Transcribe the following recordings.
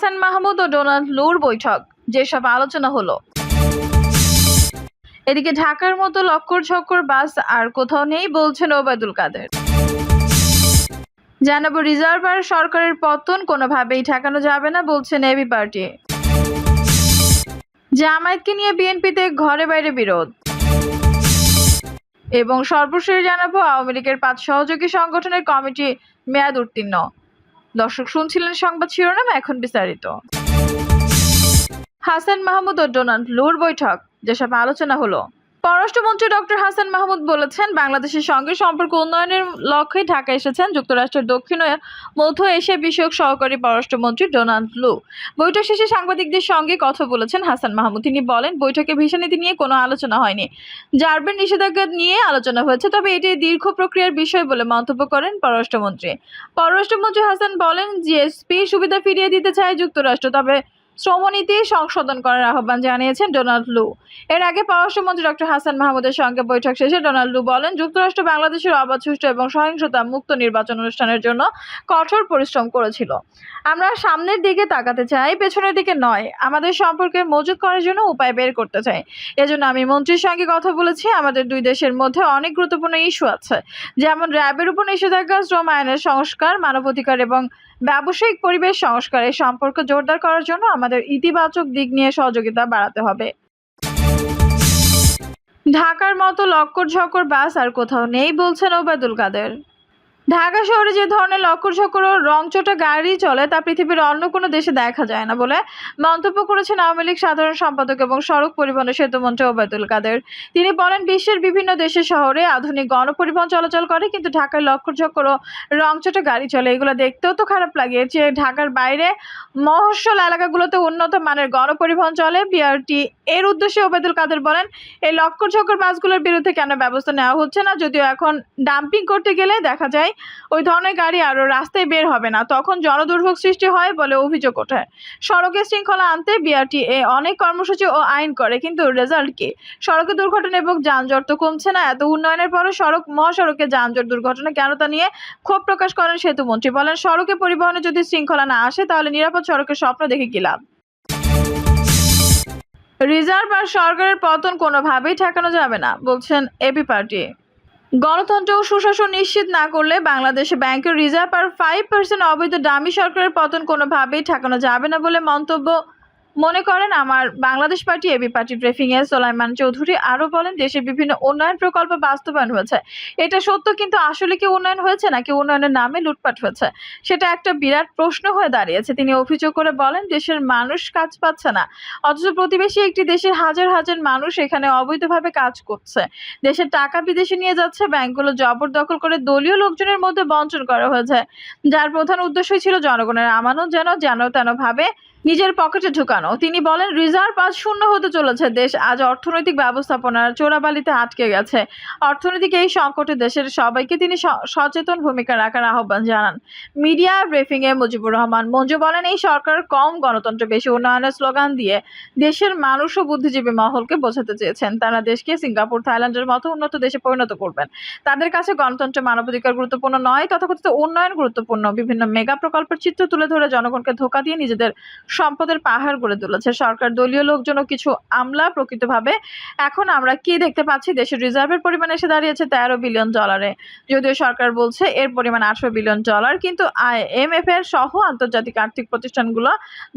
হাসান মাহমুদ ও Donald লুর বৈঠক, যেসব আলোচনা হলো। এদিকে ঢাকার মতো লক্কর ঝক্কর বাস আর কোথাও নেই বলছেন ওবায়দুল কাদের। জানাবো রিজার্ভ আর সরকারের পতন কোনোভাবেই ঠেকানো যাবে না বলছেন এবি পার্টি। জামায়াতকে নিয়ে বিএনপিতে ঘরে বাইরে বিরোধ। এবং সর্বশেষ জানাবো আওয়ামী লীগের 5 সহযোগী সংগঠনের কমিটি মেয়াদ উত্তীর্ণ। দর্শক শুনছিলেন সংবাদ শিরোনাম, এখন বিস্তারিত। হাসান মাহমুদ ও ডোনাল্ড লুর বৈঠক, যেসব আলোচনা হলো। পররাষ্ট্রমন্ত্রী ডক্টর হাসান মাহমুদ বলেছেন, বাংলাদেশের সঙ্গে সম্পর্ক উন্নয়নের লক্ষ্যে ঢাকা এসেছেন যুক্তরাষ্ট্রের দক্ষিণ ও মধ্য এশিয়া বিষয়ক সহকারী পররাষ্ট্রমন্ত্রী ডোনাল্ড লু। বৈঠক শেষে সাংবাদিকদের সঙ্গে কথা বলেছেন হাসান মাহমুদ। তিনি বলেন, বৈঠকে ভিসা নীতি নিয়ে কোনো আলোচনা হয়নি, জার্বের নিষেধাজ্ঞা নিয়ে আলোচনা হয়েছে, তবে এটি দীর্ঘ প্রক্রিয়ার বিষয় বলে মন্তব্য করেন পররাষ্ট্রমন্ত্রী। পররাষ্ট্রমন্ত্রী হাসান বলেন, জিএসপি সুবিধা ফিরিয়ে দিতে চায় যুক্তরাষ্ট্র, তবে শ্রমনীতি সংশোধন করার আহ্বান জানিয়েছেন ডোনাল্ড লু। এর আগে পররাষ্ট্রমন্ত্রী ডক্টর হাসান মাহমুদের সঙ্গে বৈঠক শেষে ডোনাল্ড লু বলেন, যুক্তরাষ্ট্র বাংলাদেশের অবাধ, সুষ্ঠু এবং সহিংসতা মুক্ত নির্বাচন অনুষ্ঠানের জন্য কঠোর পরিশ্রম করেছিল। আমরা সামনের দিকে তাকাতে চাই, পেছনের দিকে নয়। আমাদের সম্পর্কে মজুত করার জন্য উপায় বের করতে চাই। এজন্য আমি মন্ত্রীর সঙ্গে কথা বলেছি। আমাদের দুই দেশের মধ্যে অনেক গুরুত্বপূর্ণ ইস্যু আছে, যেমন র্যাবের উপর নিষেধাজ্ঞা, শ্রম আইনের সংস্কার, মানবাধিকার এবং ব্যবসায়িক পরিবেশ সংস্কার। এই সম্পর্ক জোরদার করার জন্য আমাদের ইতিবাচক দিক নিয়ে সহযোগিতা বাড়াতে হবে। ঢাকার মতো লক্কর ঝক্কর বাস আর কোথাও নেই বলছেন ওবায়দুল কাদের। ঢাকা শহরে যে ধরনের লক্কর ঝক্কর ও রংচটা গাড়ি চলে তা পৃথিবীর অন্য কোনো দেশে দেখা যায় না বলে মন্তব্য করেছেন আওয়ামী লীগ সাধারণ সম্পাদক এবং সড়ক পরিবহন ও সেতুমন্ত্রী ওবায়দুল কাদের। তিনি বলেন, বিশ্বের বিভিন্ন দেশের শহরে আধুনিক গণপরিবহন চলাচল করে, কিন্তু ঢাকায় লক্কর ঝক্কর ও রংচটা গাড়ি চলে। এগুলো দেখতেও তো খারাপ লাগে। এর চেয়ে ঢাকার বাইরে মফস্বল এলাকাগুলোতে উন্নত মানের গণপরিবহন চলে। বিআরটি এর উদ্দেশ্যে ওবায়দুল কাদের বলেন, এই লক্কর ঝক্কর বাসগুলোর বিরুদ্ধে কেন ব্যবস্থা নেওয়া হচ্ছে না? যদিও এখন ডাম্পিং করতে গেলে দেখা যায় ওই ধরনের গাড়ি আরো রাস্তায় বের হবে না, তখন জনদুর্ভোগ সৃষ্টি হয় বলে অভিযোগ ওঠে। সড়কে শৃঙ্খলা আনতে বিআরটিএ অনেক কর্মসূচি ও আইন করে, কিন্তু রেজাল্ট কি? সড়কে দুর্ঘটনা এবং যানজট তো কমছে না। এত উন্নয়নের পরও মহাসড়কে যানজট দুর্ঘটনা কেন, তা নিয়ে ক্ষোভ প্রকাশ করেন সেতুমন্ত্রী। বলেন, সড়কে পরিবহনে যদি শৃঙ্খলা না আসে, তাহলে নিরাপদ সড়কের স্বপ্ন দেখে কি লাভ? রিজার্ভ আর সরকারের পতন কোনোভাবেই ঠেকানো যাবে না বলছেন এবি পার্টি। গণতন্ত্র ও সুশাসন নিশ্চিত না করলে বাংলাদেশে ব্যাংকের রিজার্ভ আর 5% অবৈধ ডামি সরকারের পতন কোনোভাবেই ঠেকানো যাবে না বলে মন্তব্য মনে করেন আমার বাংলাদেশ পার্টি এবি পার্টি ব্রিফিংয়ে সোলাইমান চৌধুরী। আরও বলেন, দেশের বিভিন্ন উন্নয়ন প্রকল্প বাস্তবায়ন হয়েছে, এটা সত্য, কিন্তু আসলে কি উন্নয়ন হয়েছে নাকি উন্নয়নের নামে লুটপাট হয়েছে, সেটা একটা বিরাট প্রশ্ন হয়ে দাঁড়িয়েছে। তিনি অভিযোগ করে বলেন, দেশের মানুষ কাজ পাচ্ছে না, অথচ প্রতিবেশী একটি দেশের হাজার হাজার মানুষ এখানে অবৈধভাবে কাজ করছে। দেশের টাকা বিদেশে নিয়ে যাচ্ছে, ব্যাংকগুলো জবরদখল করে দলীয় লোকজনের মধ্যে বঞ্চন করা হয়েছে, যার প্রধান উদ্দেশ্যই ছিল জনগণের আমানত যেন তেন ভাবে নিজের পকেটে ঢুকানো। তিনি বলেন, রিজার্ভ আজ শূন্য হতে চলেছে। দেশ আজ অর্থনৈতিক ব্যবস্থাপনার চোরাবালিতে আটকে গেছে। অর্থনৈতিক এই সংকটে দেশের সবাইকে তিনি সচেতন ভূমিকা রাখার আহ্বান জানান। মিডিয়া ব্রিফিংয়ে মুজিবুর রহমান মঞ্জু বলেন, এই সরকার কম গণতন্ত্র বেশি উন্নয়নের স্লোগান দিয়ে দেশের মানুষ ও বুদ্ধিজীবী মহলকে বোঝাতে চেয়েছেন তারা দেশকে সিঙ্গাপুর, থাইল্যান্ডের মতো উন্নত দেশে পরিণত করবেন। তাদের কাছে গণতন্ত্র, মানবাধিকার গুরুত্বপূর্ণ নয়, তথাকথিত উন্নয়ন গুরুত্বপূর্ণ। বিভিন্ন মেগা প্রকল্পের চিত্র তুলে ধরে জনগণকে ধোঁকা দিয়ে নিজেদের সম্পদের পাহাড় গড়ে তুলেছে সরকার, দলীয় লোকজন ও কিছু আমলা। প্রকৃতভাবে এখন আমরা কি দেখতে পাচ্ছি? দেশের রিজার্ভের পরিমাণ এসে দাঁড়িয়েছে $13 বিলিয়ন। যদিও সরকার বলছে এর পরিমাণ $18 বিলিয়ন, কিন্তু IMF এর সহ আন্তর্জাতিক আর্থিক প্রতিষ্ঠানগুলো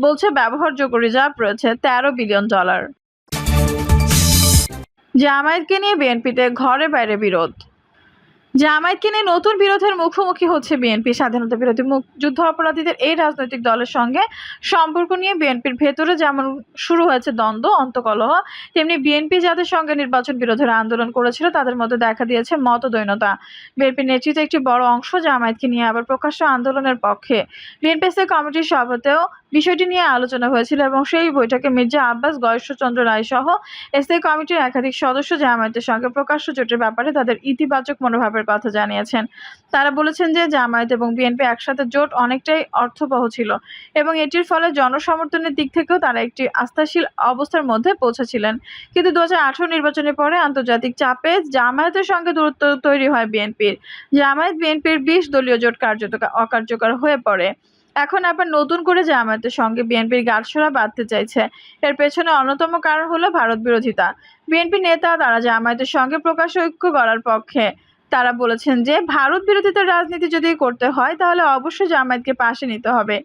বলছে ব্যবহারযোগ্য রিজার্ভ রয়েছে $13 বিলিয়ন। জামায়াতকে নিয়ে বিএনপিতে ঘরে বাইরে বিরোধ। জামায়াতকে নিয়ে নতুন বিরোধের মুখোমুখি হচ্ছে বিএনপি। স্বাধীনতা বিরোধী যুদ্ধ অপরাধীদের এই রাজনৈতিক দলের সঙ্গে সম্পর্ক নিয়ে বিএনপির ভেতরে যেমন শুরু হয়েছে দ্বন্দ্ব, অন্তকলহ, তেমনি বিএনপি যাদের সঙ্গে নির্বাচন বিরোধের আন্দোলন করেছিল তাদের মধ্যে দেখা দিয়েছে মতদ্বৈনতা। বিএনপির নেতৃত্বে একটি বড় অংশ জামায়াতকে নিয়ে আবার প্রকাশ্য আন্দোলনের পক্ষে। বিএনপি স্থায়ী কমিটির সভাতেও বিষয়টি নিয়ে আলোচনা হয়েছিল এবং সেই বৈঠকে মির্জা আব্বাস, গয়েশ্বরচন্দ্র রায় সহ স্থায়ী কমিটির একাধিক সদস্য জামায়াতের সঙ্গে প্রকাশ্য জোটের ব্যাপারে তাদের ইতিবাচক মনোভাবের কথা জানিয়েছেন। তারা বলেছেন যে জামায়াত এবং বিএনপি একসাথে জোট অনেকটাই অর্থবহ ছিল এবং এটির ফলে জনসমর্থনের দিক থেকেও তারা একটি আস্থাশীল অবস্থার মধ্যে পৌঁছেছিলেন। কিন্তু 2018 নির্বাচনের পরে আন্তর্জাতিক চাপে জামায়াতের সঙ্গে দূরত্ব তৈরি হয় বিএনপির। জামায়াত বিএনপির 20 দলীয় জোট কার্যত অকার্যকর হয়ে পড়ে। এখন আবার নতুন করে জামায়াতের সঙ্গে বিএনপির গাঁটছড়া বাঁধতে চাইছে। এর পেছনে অন্যতম কারণ হলো ভারত বিরোধিতা। বিএনপি নেতা তারা জামায়াতের সঙ্গে প্রকাশ্য ঐক্য গড়ার পক্ষে। তারা বলেছেন যে ভারত বিরোধিতার রাজনীতি যদি করতে হয় তাহলে অবশ্যই জামায়াতকে পাশে নিতে হবে।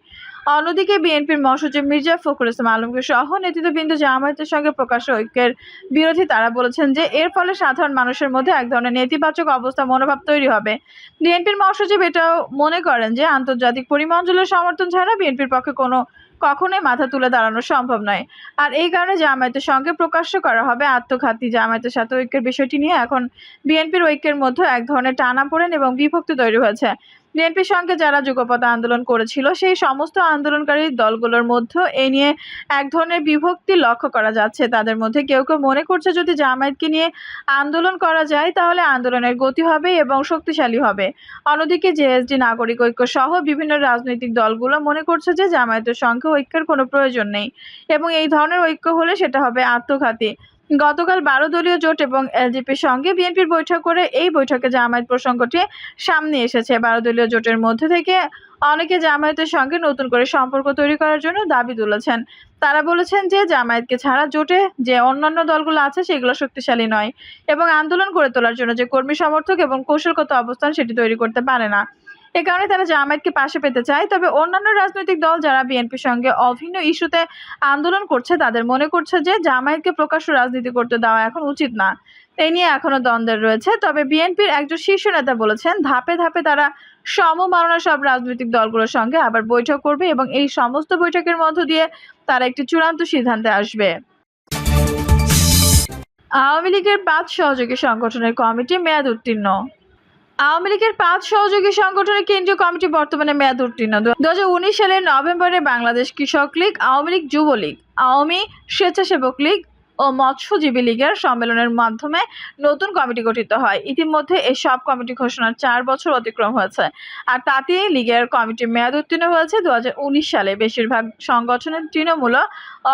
অন্যদিকে বিএনপির মহাসচিব মির্জা ফখরুল ইসলাম আলমগীর সহ নেতৃত্ববৃন্দ জামায়াতের সঙ্গে প্রকাশ্য ঐক্যের বিরোধী। তারা বলেছেন যে এর ফলে সাধারণ মানুষের মধ্যে এক ধরনের নেতিবাচক অবস্থা মনোভাব তৈরি হবে। বিএনপির মহাসচিব এটাও মনে করেন যে আন্তর্জাতিক পরিমণ্ডলের সমর্থন ছাড়া বিএনপির পক্ষে কখনোই মাথা তুলে দাঁড়ানো সম্ভব নয়। আর এই কারণে জামায়াতের সঙ্গে প্রকাশ্য করা হবে আত্মঘাতী। জামায়াতের সাথে ঐক্যের বিষয়টি নিয়ে এখন বিএনপির ঐক্যের মধ্যে এক ধরনের টানাপোড়েন এবং বিভক্তি তৈরি হয়েছে। বিএনপির সঙ্গে যারা যুগপৎ আন্দোলন করেছিল সেই সমস্ত আন্দোলনকারী দলগুলোর মধ্যে এই নিয়ে এক ধরনের বিভক্তি লক্ষ্য করা যাচ্ছে। তাদের মধ্যে কেউ কেউ মনে করছে যদি জামায়াতকে নিয়ে আন্দোলন করা যায় তাহলে আন্দোলনের গতি হবে এবং শক্তিশালী হবে। অন্যদিকে জেএসডি, নাগরিক ঐক্য সহ বিভিন্ন রাজনৈতিক দলগুলো মনে করছে যে জামায়াতের সঙ্গে ঐক্যের কোনো প্রয়োজন নেই এবং এই ধরনের ঐক্য হলে সেটা হবে আত্মঘাতী। গতকাল 12 দলীয় জোট এবং এলজেপির সঙ্গে বিএনপির বৈঠক করে এই বৈঠকে জামায়াত প্রসঙ্গটি সামনে এসেছে। 12 দলীয় জোটের মধ্যে থেকে অনেকে জামায়াতের সঙ্গে নতুন করে সম্পর্ক তৈরি করার জন্য দাবি তুলেছেন। তারা বলেছেন যে জামায়াতকে ছাড়া জোটে যে অন্যান্য দলগুলো আছে সেগুলো শক্তিশালী নয় এবং আন্দোলন গড়ে তোলার জন্য যে কর্মী সমর্থক এবং কৌশলগত অবস্থান সেটি তৈরি করতে পারে না। এ কারণে তারা জামায়াতকে পাশে পেতে চায়। তবে অন্যান্য রাজনৈতিক দল যারা বিএনপির সঙ্গে অভিন্ন ইস্যুতে আন্দোলন করছে তাদের মনে করছে যে জামায়াতকে প্রকাশ্য রাজনীতি করতে দেওয়া এখন উচিত না। এই নিয়ে এখনো দ্বন্দ্বের রয়েছে। তবে বিএনপির একজন শীর্ষ নেতা বলেছেন ধাপে ধাপে তারা সমমনা সব রাজনৈতিক দলগুলোর সঙ্গে আবার বৈঠক করবে এবং এই সমস্ত বৈঠকের মধ্য দিয়ে তারা একটি চূড়ান্ত সিদ্ধান্তে আসবে। আওয়ামী লীগের 5 সহযোগী সংগঠনের কমিটি মেয়াদ উত্তীর্ণ। আওয়ামী লীগের 5 সহযোগী সংগঠনের কেন্দ্রীয় কমিটি বর্তমানে মেয়াদ উত্তীর্ণ। 2019 সালের নভেম্বরে বাংলাদেশ কৃষক লীগ, আওয়ামী লীগ, যুবলীগ, আওয়ামী স্বেচ্ছাসেবক লীগ ও মৎস্যজীবী লীগের সম্মেলনের মাধ্যমে নতুন কমিটি গঠিত হয়। ইতিমধ্যে এই সব কমিটি ঘোষণার 4 বছর অতিক্রম হয়েছে। আর তাতেই লীগের কমিটির মেয়াদ উত্তীর্ণ হয়েছে 2019 সালে। বেশিরভাগ সংগঠনের তৃণমূল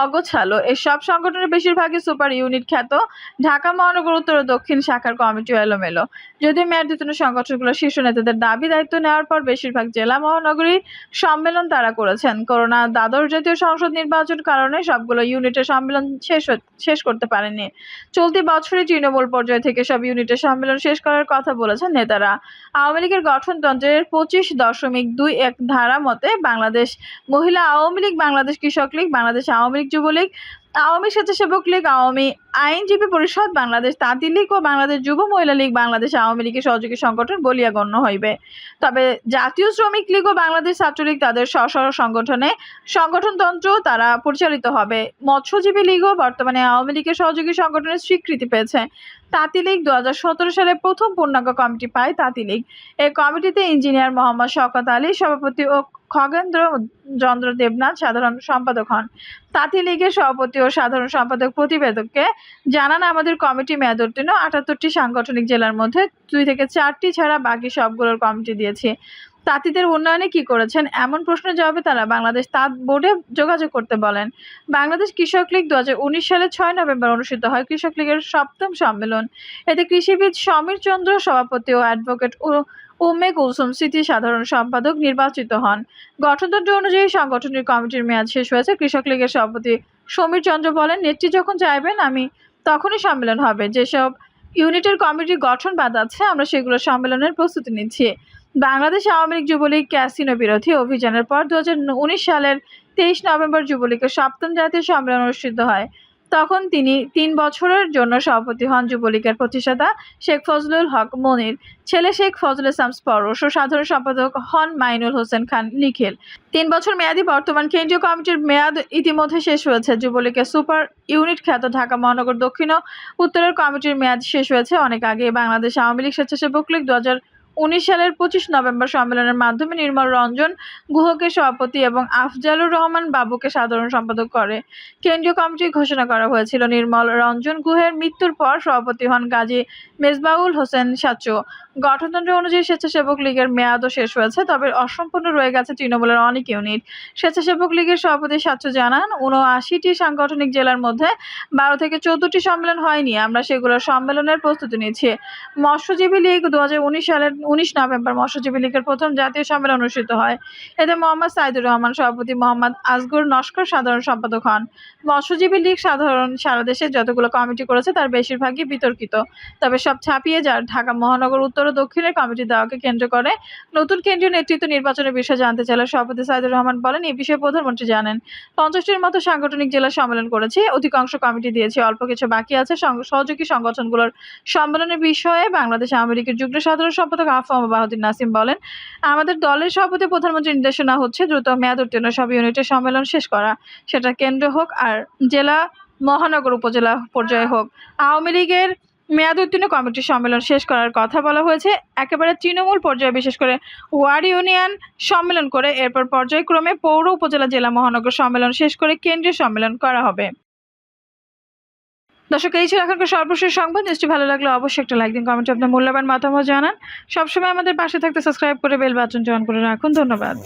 অগোছালো। এসব সংগঠনের বেশিরভাগই সুপার ইউনিট খ্যাত। ঢাকা মহানগর উত্তর ও দক্ষিণ শাখার কমিটিও এলোমেলো। যদিও মেয়াদ উত্তীর্ণ সংগঠনগুলোর শীর্ষ নেতাদের দাবি দায়িত্ব নেওয়ার পর বেশিরভাগ জেলা মহানগরী সম্মেলন তারা করেছেন। করোনা, দ্বাদশ জাতীয় সংসদ নির্বাচন কারণে সবগুলো ইউনিটের সম্মেলন শেষ করতে পারেনি। চলতি বছরই তৃণমূল পর্যায় থেকে সব ইউনিটের সম্মেলন শেষ করার কথা বলেছেন নেতারা। আওয়ামী লীগের গঠনতন্ত্রের 25.21 ধারা মতে বাংলাদেশ মহিলা আওয়ামী লীগ, বাংলাদেশ কৃষক লীগ, বাংলাদেশ আওয়ামী লীগ, যুবলীগ, আওয়ামী স্বেচ্ছাসেবক লীগ, আওয়ামী আইনজীবী পরিষদ, বাংলাদেশ তাঁতি লীগ ও বাংলাদেশ যুব মহিলা লীগ বাংলাদেশ আওয়ামী লীগের সহযোগী সংগঠন বলিয়া গণ্য হইবে। তবে জাতীয় শ্রমিক লীগ ও বাংলাদেশ ছাত্রলীগ তাদের স্ব সংগঠনতন্ত্র তারা পরিচালিত হবে। মৎস্যজীবী লীগও বর্তমানে আওয়ামী লীগের সহযোগী সংগঠনের স্বীকৃতি পেয়েছে। তাঁতি লীগ 2017 সালে প্রথম পূর্ণাঙ্গ কমিটি পায় তাঁতি লীগ। এই কমিটিতে ইঞ্জিনিয়ার মোহাম্মদ শওকত আলী সভাপতি ও খগেন্দ্র চন্দ্র দেবনাথ সাধারণ সম্পাদক হন। তাঁতি লীগের সভাপতি ও সাধারণ সম্পাদক প্রতিবেদককে জানান, আমাদের কমিটি মেয়াদ উত্তীর্ণ। 78টি সাংগঠনিক জেলার মধ্যে 2 থেকে 4টি ছাড়া বাকি সবগুলোর কমিটি দিয়েছি। তাঁতিদের উন্নয়নে কি করেছেন এমন প্রশ্নের জবাবে তারা বাংলাদেশ তাঁত বোর্ডে যোগাযোগ করতে বলেন। বাংলাদেশ কৃষক লীগ 2019 সালের 6 নভেম্বর অনুষ্ঠিত হয় কৃষক লীগের 7ম সম্মেলন। এতে কৃষিবিদ সমীর চন্দ্র সভাপতি ও অ্যাডভোকেট উম্মে কুলসুম স্মৃতি সাধারণ সম্পাদক নির্বাচিত হন। গঠনতন্ত্র অনুযায়ী সংগঠনের কমিটির মেয়াদ শেষ হয়েছে। কৃষক লীগের সভাপতি সমীর চন্দ্র বলেন, নেত্রী যখন চাইবেন আমি তখনই সম্মেলন হবে। যেসব ইউনিটের কমিটি গঠন বাদ আছে আমরা সেগুলো সম্মেলনের প্রস্তুতি নিচ্ছি। বাংলাদেশ আওয়ামী লীগ যুবলীগ ক্যাসিনো বিরোধী অভিযানের পর 2019 সালের 23 নভেম্বর যুবলীগের 7ম জাতীয় সম্মেলন অনুষ্ঠিত হয়। তখন তিনি 3 বছরের জন্য সভাপতি হন। যুবলীগের প্রতিষ্ঠাতা শেখ ফজলুল হক মনির, ছেলে শেখ ফজল ইসলাম পরশ ও সাধারণ সম্পাদক হন মাইনুল হোসেন খান নিখিল। 3 বছর মেয়াদী বর্তমান কেন্দ্রীয় কমিটির মেয়াদ ইতিমধ্যে শেষ হয়েছে। যুবলীগের সুপার ইউনিট খ্যাত ঢাকা মহানগর দক্ষিণ ও উত্তরের কমিটির মেয়াদ শেষ হয়েছে অনেক আগে। বাংলাদেশ আওয়ামী লীগ স্বেচ্ছাসেবক লীগ 2019 সালের 25 নভেম্বর সম্মেলনের মাধ্যমে নির্মল রঞ্জন গুহকে সভাপতি এবং আফজালুর রহমান বাবুকে সাধারণ সম্পাদক করে কেন্দ্রীয় কমিটি ঘোষণা করা হয়েছিল। নির্মল রঞ্জন গুহের মৃত্যুর পর সভাপতি হন গাজী মেজবাউল হোসেন সাচু। গঠনতন্ত্র অনুযায়ী স্বেচ্ছাসেবক লীগের মেয়াদও শেষ হয়েছে, তবে অসম্পূর্ণ রয়ে গেছে তৃণমূলের অনেক ইউনিট। স্বেচ্ছাসেবক লীগের সভাপতি সাচু জানান, 79টি সাংগঠনিক জেলার মধ্যে 12 থেকে 14টি সম্মেলন হয়নি। আমরা সেগুলোর সম্মেলনের প্রস্তুতি নিচ্ছি। মৎস্যজীবী লীগ 2019 সালের 19 নভেম্বর মৎস্যজীবী লীগের প্রথম জাতীয় সম্মেলন অনুষ্ঠিত হয়। এতে মোহাম্মদ সাইদুর রহমান সভাপতি, মোহাম্মদ আসগর নস্কর সাধারণ সম্পাদক হন। মৎস্যজীবী লীগ সারা দেশে যতগুলো কমিটি করেছে তার বেশিরভাগই বিতর্কিত, তবে সব ছাপিয়ে যার ঢাকা মহানগর উত্তর ও দক্ষিণের কমিটি দেওয়াকে কেন্দ্র করে নতুন কেন্দ্রীয় নেতৃত্ব নির্বাচনের বিষয়ে জানতে চাইলে সভাপতি সাইদুর রহমান বলেন, এই বিষয়ে প্রধানমন্ত্রী জানেন। 50টির মতো সাংগঠনিক জেলা সম্মেলন করেছে, অধিকাংশ কমিটি দিয়েছে, অল্প কিছু বাকি আছে। সহযোগী সংগঠনগুলোর সম্মেলনের বিষয়ে বাংলাদেশ আওয়ামী লীগের যুগ্ম সাধারণ সম্পাদক আফম বাহাদুর নাসিম বলেন, আমাদের দলের সভাপতি প্রধানমন্ত্রীর নির্দেশনা হচ্ছে দ্রুত মেয়াদ উত্তীর্ণ সব ইউনিটের সম্মেলন শেষ করা, সেটা কেন্দ্র হোক আর জেলা, মহানগর, উপজেলা পর্যায়ে হোক। আওয়ামী লীগের মেয়াদ উত্তীর্ণ কমিটির সম্মেলন শেষ করার কথা বলা হয়েছে, একেবারে তৃণমূল পর্যায়ে বিশেষ করে ওয়ার্ড ইউনিয়ন সম্মেলন করে এরপর পর্যায়ক্রমে পৌর, উপজেলা, জেলা, মহানগর সম্মেলন শেষ করে কেন্দ্রীয় সম্মেলন করা হবে। দর্শক, এই ছিল এখনকার সর্বশেষ সংবাদ। নিউজটি ভালো লাগলে অবশ্যই একটা লাইক দিন, কমেন্টে আপনার মূল্যবান মতামত জানান। সবসময় আমাদের পাশে থাকতে সাবস্ক্রাইব করে বেল বাটনটি অন করে রাখুন। ধন্যবাদ।